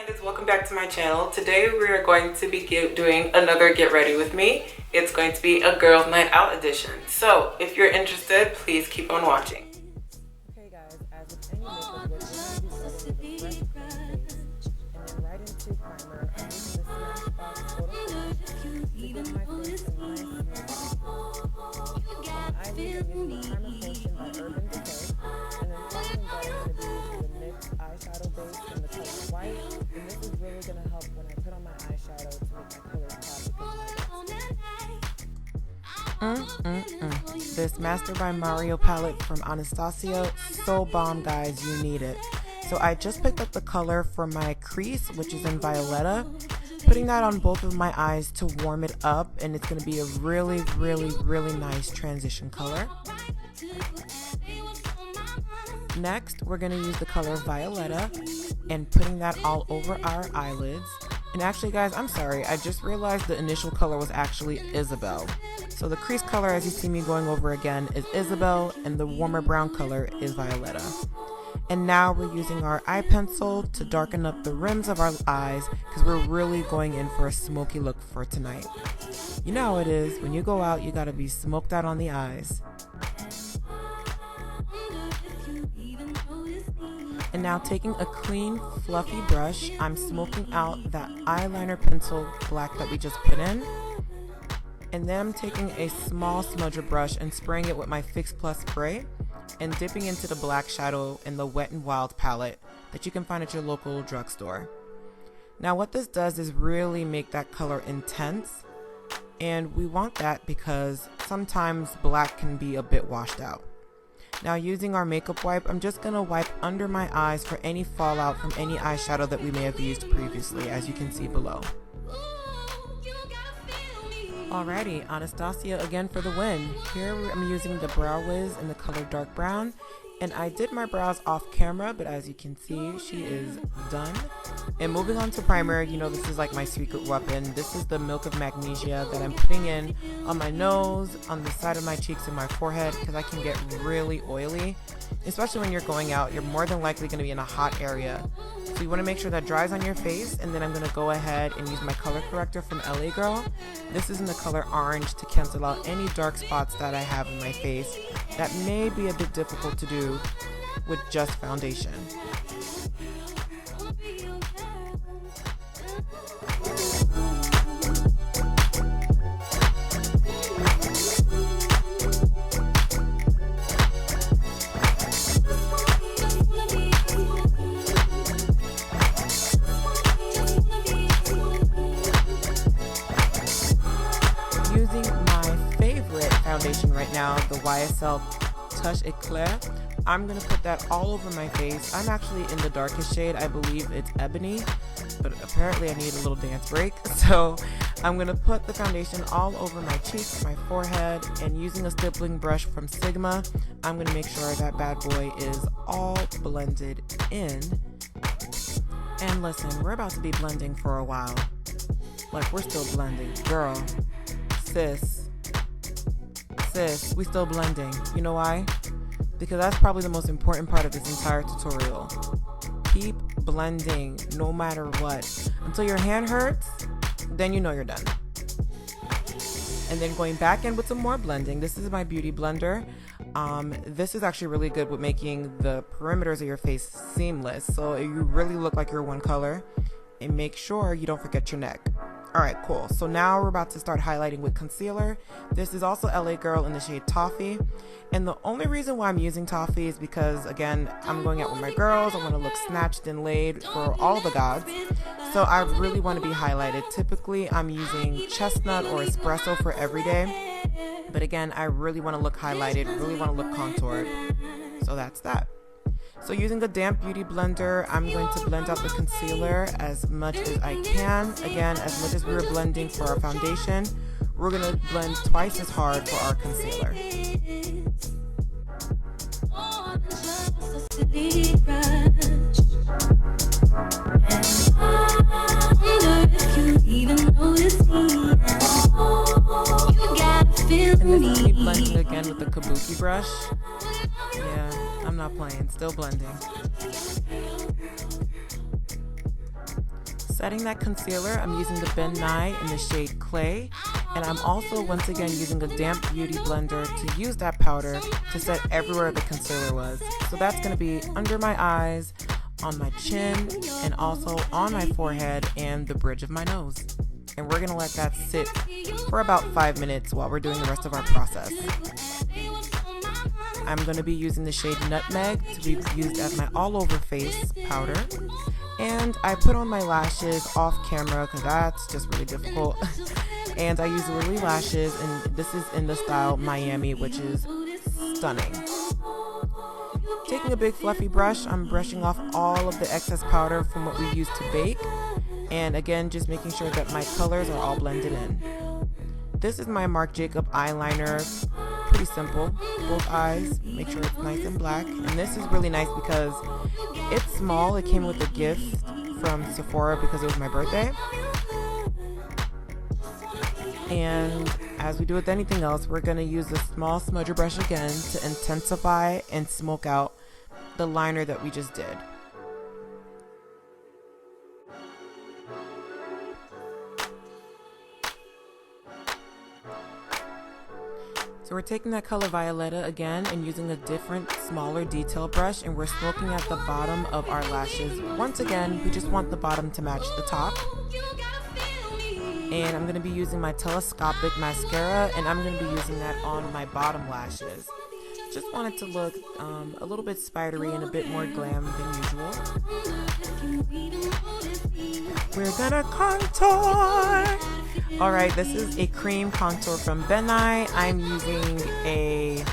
Kandids, welcome back to my channel. Today we are going to be doing another Get Ready With Me. It's going to be a girls' night out edition. So if you're interested, please keep on watching. Okay guys, as with any makeup look, we're going to be starting with a fresh clean face. And then right into primer, I'm using the Smashbox Photo Finish to give my face a nice smooth. On my eyelids, I'm using the Primer Potion by Urban Decay. And then following that, I'm going to be using the NYX eyeshadow base in the color white. And this is really going to help when I put on my eyeshadow to make my colors pop. This Master by Mario palette from Anastasia, so bomb guys, you need it. So I just picked up the color for my crease, which is in Violetta, putting that on both of my eyes to warm it up, and it's going to be a really nice transition color. Next, we're going to use the color Violetta and putting that all over our eyelids. And actually guys, I'm sorry, I just realized the initial color was actually Isabel. So the crease color, as you see me going over again, is Isabel, and the warmer brown color is Violetta. And now we're using our eye pencil to darken up the rims of our eyes because we're really going in for a smoky look for tonight. You know how it is, when you go out, you gotta be smoked out on the eyes. And now taking a clean, fluffy brush, I'm smoking out that eyeliner pencil black that we just put in. And then I'm taking a small smudger brush and spraying it with my Fix Plus spray and dipping into the black shadow in the Wet n Wild palette that you can find at your local drugstore. Now what this does is really make that color intense, and we want that because sometimes black can be a bit washed out. Now using our makeup wipe, I'm just going to wipe under my eyes for any fallout from any eyeshadow that we may have used previously, as you can see below. Alrighty, Anastasia again for the win. Here I'm using the Brow Wiz in the color dark brown, and I did my brows off camera, but as you can see, she is done. And moving on to primer, you know this is like my secret weapon. This is the Milk of Magnesia that I'm putting in on my nose, on the side of my cheeks, and my forehead, because I can get really oily. Especially when you're going out, you're more than likely going to be in a hot area. So you want to make sure that dries on your face, and then I'm going to go ahead and use my color corrector from LA Girl. This is in the color orange to cancel out any dark spots that I have in my face that may be a bit difficult to do with just foundation. Using my favorite foundation right now, the YSL Touch Eclair, I'm going to put that all over my face. I'm actually in the darkest shade, I believe it's Ebony, but apparently I need a little dance break. So I'm going to put the foundation all over my cheeks, my forehead, and using a stippling brush from Sigma, I'm going to make sure that bad boy is all blended in. And listen, we're about to be blending for a while. Like, we're still blending. Girl, sis, we still blending. You know why? Because that's probably the most important part of this entire tutorial. Keep blending no matter what. Until your hand hurts, then you know you're done. And then going back in with some more blending. This is my beauty blender. This is actually really good with making the perimeters of your face seamless. So you really look like you're one color. And make sure you don't forget your neck. Alright, cool. So now we're about to start highlighting with concealer. This is also LA Girl in the shade Toffee. And the only reason why I'm using Toffee is because, again, I'm going out with my girls. I want to look snatched and laid for all the gods. So I really want to be highlighted. Typically, I'm using chestnut or espresso for everyday. But again, I really want to look highlighted, really want to look contoured. So that's that. So using the damp beauty blender, I'm going to blend out the concealer as much as I can. Again, as much as we were blending for our foundation, we're going to blend twice as hard for our concealer. And this is me blending again with the Kabuki brush. Yeah, I'm not playing, still blending. setting that concealer, I'm using the Ben Nye in the shade Clay, and I'm also once again using a damp beauty blender to use that powder to set everywhere the concealer was. So that's going to be under my eyes, on my chin, and also on my forehead and the bridge of my nose. And we're going to let that sit for about 5 minutes while we're doing the rest of our process. I'm going to be using the shade Nutmeg to be used as my all over face powder. And I put on my lashes off camera because that's just really difficult. And I use Lily lashes, and this is in the style Miami, which is stunning. Taking a big fluffy brush, I'm brushing off all of the excess powder from what we used to bake. And again, just making sure that my colors are all blended in. This is my Marc Jacob eyeliner. Pretty simple. Both eyes, make sure it's nice and black. And this is really nice because it's small. It came with a gift from Sephora because it was my birthday. And as we do with anything else, we're going to use the small smudger brush again to intensify and smoke out the liner that we just did. So we're taking that color Violetta again and using a different, smaller detail brush, and we're smoking at the bottom of our lashes. Once again, we just want the bottom to match the top. And I'm going to be using my telescopic mascara, and I'm going to be using that on my bottom lashes. Just want it to look a little bit spidery and a bit more glam than usual. We're gonna contour! Alright, this is a cream contour from Ben Nye. I'm using a...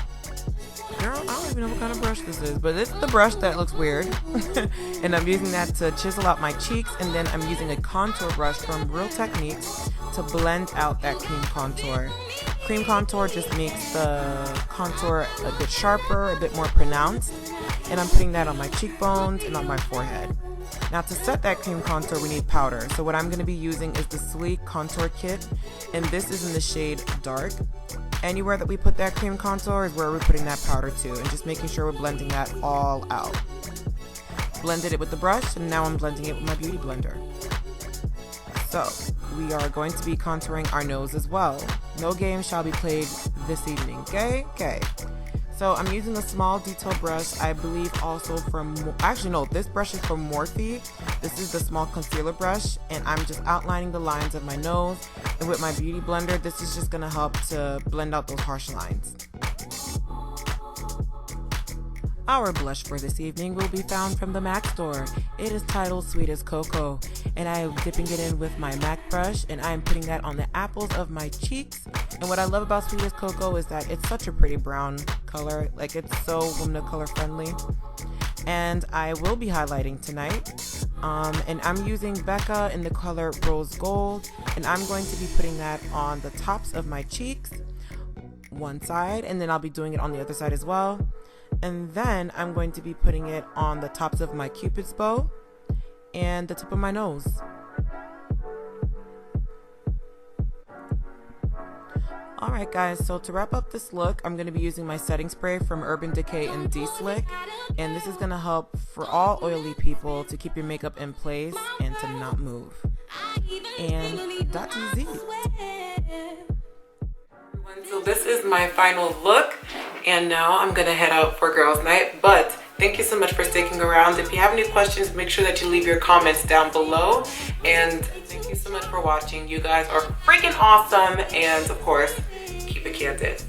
Girl, I don't even know what kind of brush this is, but it's the brush that looks weird. And I'm using that to chisel out my cheeks, and then I'm using a contour brush from Real Techniques to blend out that cream contour. Cream contour just makes the contour a bit sharper, a bit more pronounced, and I'm putting that on my cheekbones and on my forehead. Now to set that cream contour, we need powder. So what I'm going to be using is the Sleek Contour Kit, and this is in the shade Dark. Anywhere that we put that cream contour is where we're putting that powder to, and just making sure we're blending that all out. Blended it with the brush, and now I'm blending it with my beauty blender. So we are going to be contouring our nose as well. No game shall be played this evening, okay? Okay. So I'm using a small detail brush, I believe also from, actually no, this brush is from Morphe. This is the small concealer brush, and I'm just outlining the lines of my nose. And with my beauty blender, this is just gonna help to blend out those harsh lines. Our blush for this evening will be found from the MAC store. It is titled Sweet as Cocoa, and I am dipping it in with my MAC brush, and I am putting that on the apples of my cheeks. And what I love about Sweet as Cocoa is that it's such a pretty brown color, like it's so woman of color friendly. And I will be highlighting tonight, and I'm using Becca in the color Rose Gold, and I'm going to be putting that on the tops of my cheeks, one side, and then I'll be doing it on the other side as well. And then I'm going to be putting it on the tops of my Cupid's bow and the tip of my nose. Alright guys, so to wrap up this look, I'm going to be using my setting spray from Urban Decay in D-Slick. And this is going to help for all oily people to keep your makeup in place and to not move. And that is it. So this is my final look, and now I'm gonna head out for girls' night. But thank you so much for sticking around. If you have any questions, make sure that you leave your comments down below. And thank you so much for watching. You guys are freaking awesome, and of course, keep it candid.